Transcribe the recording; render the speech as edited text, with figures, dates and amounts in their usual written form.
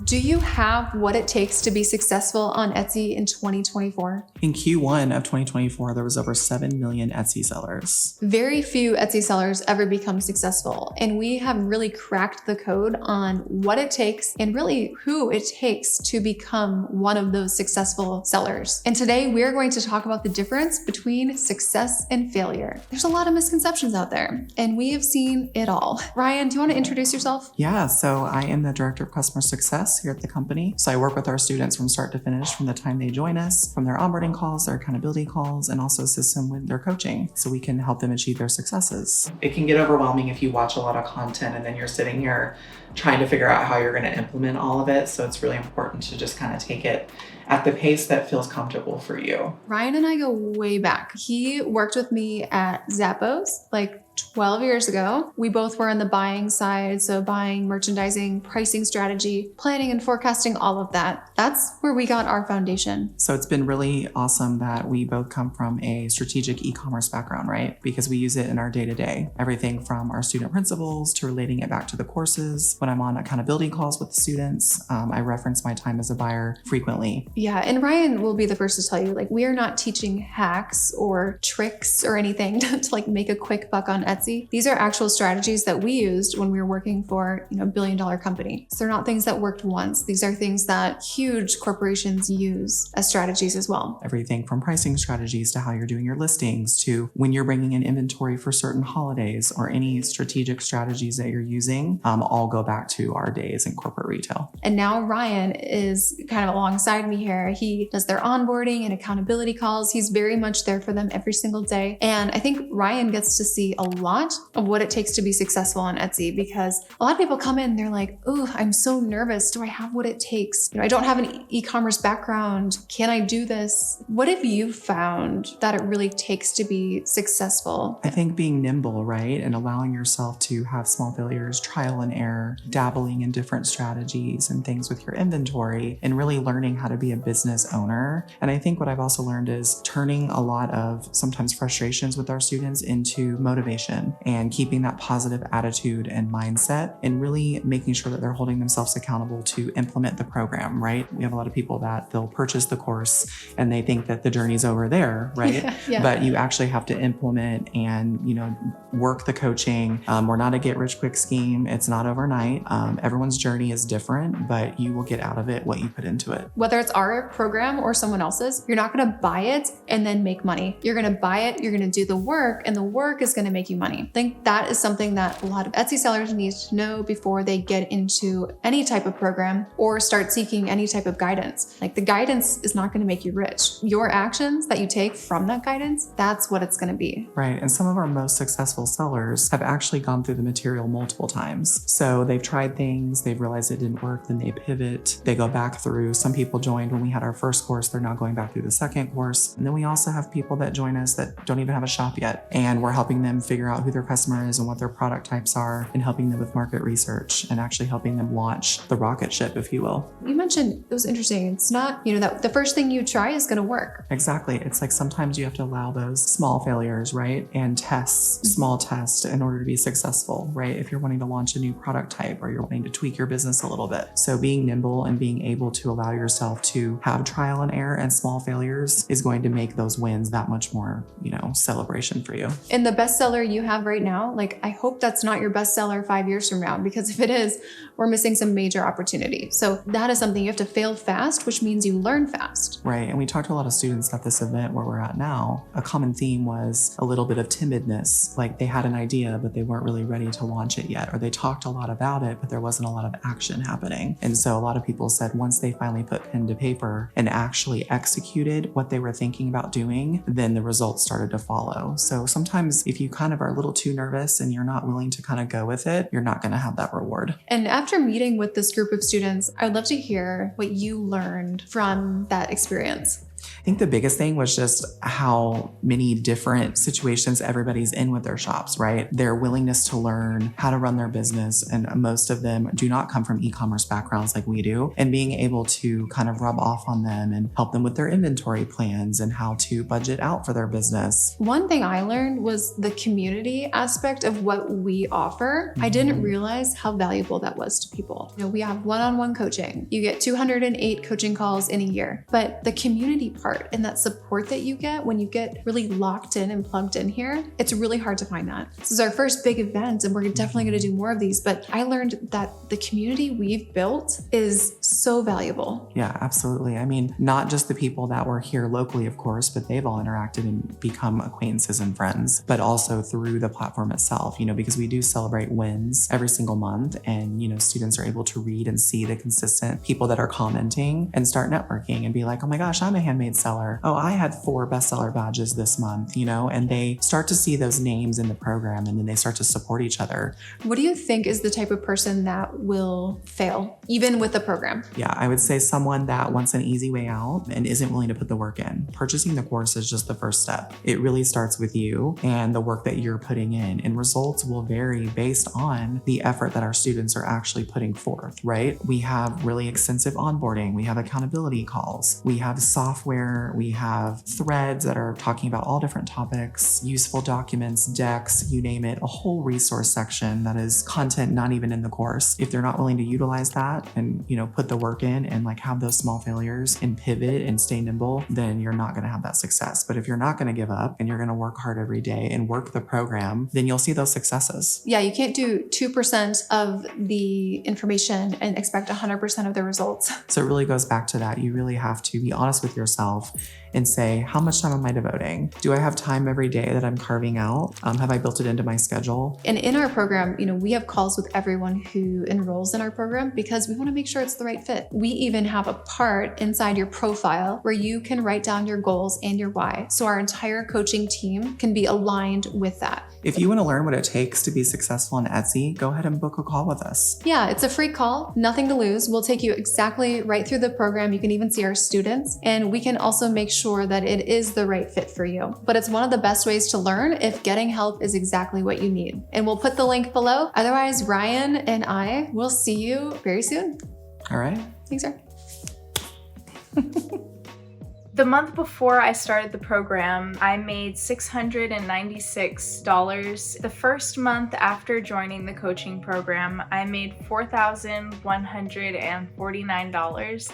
Do you have what it takes to be successful on Etsy in 2024? In Q1 of 2024, there was over 7 million Etsy sellers. Very few Etsy sellers ever become successful, and we have really cracked the code on what it takes and really who it takes to become one of those successful sellers. And today we're going to talk about the difference between success and failure. There's a lot of misconceptions out there, and we have seen it all. Ryan, do you want to introduce yourself? Yeah, so I am the Director of Customer Success here at the company. So I work with our students from start to finish, from the time they join us, from their onboarding calls, their accountability calls, and also assist them with their coaching so we can help them achieve their successes. It can get overwhelming if you watch a lot of content and then you're sitting here trying to figure out how you're going to implement all of it. So it's really important to just kind of take it at the pace that feels comfortable for you. Ryan and I go way back. He worked with me at Zappos, like 12 years ago. We both were on the buying side, so buying, merchandising, pricing strategy, planning and forecasting, all of that. That's where we got our foundation. So it's been really awesome that we both come from a strategic e-commerce background, right? Because we use it in our day-to-day. Everything from our student principals to relating it back to the courses. When I'm on accountability calls with the students, I reference my time as a buyer frequently. Yeah, and Ryan will be the first to tell you, like, we are not teaching hacks or tricks or anything to like make a quick buck on Etsy. These are actual strategies that we used when we were working for, a billion-dollar company. So they're not things that worked once. These are things that huge corporations use as strategies as well. Everything from pricing strategies to how you're doing your listings to when you're bringing in inventory for certain holidays or any strategic strategies that you're using, all go back to our days in corporate retail. And now Ryan is kind of alongside me here. He does their onboarding and accountability calls. He's very much there for them every single day. And I think Ryan gets to see a lot of what it takes to be successful on Etsy, because a lot of people come in and they're like, oh, I'm so nervous. Do I have what it takes? I don't have an e-commerce background. Can I do this? What have you found that it really takes to be successful? I think being nimble, right? And allowing yourself to have small failures, trial and error, dabbling in different strategies and things with your inventory, and really learning how to be a business owner. And I think what I've also learned is turning a lot of sometimes frustrations with our students into motivation and keeping that positive attitude and mindset and really making sure that they're holding themselves accountable to implement the program, right? We have a lot of people that they'll purchase the course and they think that the journey's over there, right? Yeah. But you actually have to implement and, work the coaching. We're not a get rich quick scheme. It's not overnight. Everyone's journey is different, but you will get out of it what you put into it. Whether it's our program or someone else's, you're not going to buy it and then make money. You're going to buy it, you're going to do the work, and the work is going to make you money. I think that is something that a lot of Etsy sellers need to know before they get into any type of program or start seeking any type of guidance. Like, the guidance is not going to make you rich. Your actions that you take from that guidance, that's what it's going to be. Right. And some of our most successful sellers have actually gone through the material multiple times. So they've tried things, they've realized it didn't work, then they pivot, they go back through. Some people joined when we had our first course, they're now going back through the second course. And then we also have people that join us that don't even have a shop yet. And we're helping them figure out who their customer is and what their product types are, and helping them with market research and actually helping them launch the rocket ship, if you will. You mentioned, it was interesting. It's not, that the first thing you try is going to work. Exactly. It's like sometimes you have to allow those small failures, right? And tests, small tests in order to be successful, right? If you're wanting to launch a new product type or you're wanting to tweak your business a little bit. So being nimble and being able to allow yourself to have trial and error and small failures is going to make those wins that much more, celebration for you. And the bestseller you have right now, I hope that's not your bestseller 5 years from now, because if it is, we're missing some major opportunity. So that is something you have to fail fast, which means you learn fast. Right. And we talked to a lot of students at this event where we're at now. A common theme was a little bit of timidness. Like, they had an idea, but they weren't really ready to launch it yet. Or they talked a lot about it, but there wasn't a lot of action happening. And so a lot of people said once they finally put pen to paper and actually executed what they were thinking about doing, then the results started to follow. So sometimes if you kind of are a little too nervous and you're not willing to kind of go with it, you're not going to have that reward. And after meeting with this group of students, I'd love to hear what you learned from that experience. I think the biggest thing was just how many different situations everybody's in with their shops, right? Their willingness to learn how to run their business. And most of them do not come from e-commerce backgrounds like we do. And being able to kind of rub off on them and help them with their inventory plans and how to budget out for their business. One thing I learned was the community aspect of what we offer. I didn't realize how valuable that was to people. We have one-on-one coaching. You get 208 coaching calls in a year, but the community part and that support that you get when you get really locked in and plugged in here, it's really hard to find that. This is our first big event and we're definitely going to do more of these, but I learned that the community we've built is so valuable. Yeah, absolutely. I mean, not just the people that were here locally, of course, but they've all interacted and become acquaintances and friends, but also through the platform itself, because we do celebrate wins every single month and, students are able to read and see the consistent people that are commenting and start networking and be like, oh my gosh, I'm a handmade seller. Oh, I had 4 bestseller badges this month, and they start to see those names in the program and then they start to support each other. What do you think is the type of person that will fail, even with the program? Yeah, I would say someone that wants an easy way out and isn't willing to put the work in. Purchasing the course is just the first step. It really starts with you and the work that you're putting in, and results will vary based on the effort that our students are actually putting forth, right? We have really extensive onboarding. We have accountability calls. We have software. We have threads that are talking about all different topics, useful documents, decks, you name it, a whole resource section that is content not even in the course. If they're not willing to utilize that and, put the work in and have those small failures and pivot and stay nimble, then you're not going to have that success. But if you're not going to give up and you're going to work hard every day and work the program, then you'll see those successes. Yeah, you can't do 2% of the information and expect 100% of the results. So it really goes back to that. You really have to be honest with yourself and say, how much time am I devoting? Do I have time every day that I'm carving out? Have I built it into my schedule? And in our program, we have calls with everyone who enrolls in our program because we want to make sure it's the right fit. We even have a part inside your profile where you can write down your goals and your why. So our entire coaching team can be aligned with that. If you want to learn what it takes to be successful on Etsy, go ahead and book a call with us. Yeah, it's a free call, nothing to lose. We'll take you exactly right through the program. You can even see our students, and we can also make sure that it is the right fit for you. But it's one of the best ways to learn if getting help is exactly what you need. And we'll put the link below. Otherwise, Ryan and I will see you very soon. All right. Thanks, sir. The month before I started the program, I made $696. The first month after joining the coaching program, I made $4,149.